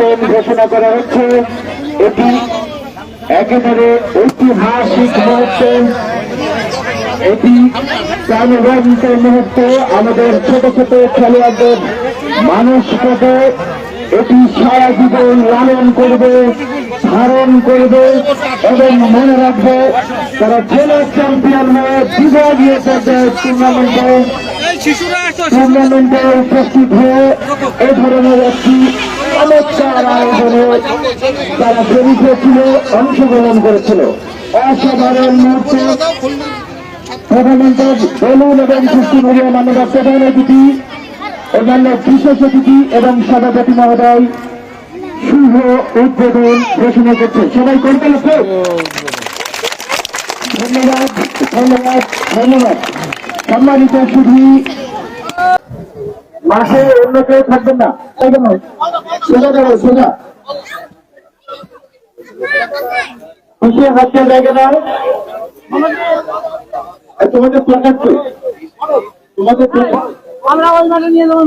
উদ্বোধন ঘোষণা করা হচ্ছে। এটি একেবারে ঐতিহাসিক মুহূর্ত, এটি প্রাণবন্ত মুহূর্ত। আমাদের ছোট ছোট খেলোয়াড়দের মানসিকতা এটি সারা জীবন লালন করবে, ধারণ করবে এবং মনে রাখবে তারা জেলা চ্যাম্পিয়ন হয়ে বিভাগীয় পর্যায়ে টুর্নামেন্টে উপস্থিত হয়ে এ ধরনের একটি চমৎকার আয়োজনে তারা শরীর ছিল, অংশগ্রহণ করেছিল। অসাধারণ মুহূর্তে প্রধানমন্ত্রী বেলুন এবং পুষ্টি মিলিয়ে মাননীয় প্রধান অতিথি, অন্যান্য বিশেষ অতিথি এবং সভাপতি মহোদয় শুভ উদ্বোধন ঘোষণা করছে। সবাই করতে হচ্ছে। ধন্যবাদ ধন্যবাদ ধন্যবাদ। সম্মানিত শুধু মাসে অন্য কেউ থাকবেন না, সোজা যাবো সোজা খুশি হচ্ছে জায়গা দাও। তোমাদের প্ল্যাকার্ড তো তোমাদের আমরা ওই মাঠে নিয়ে যাবো।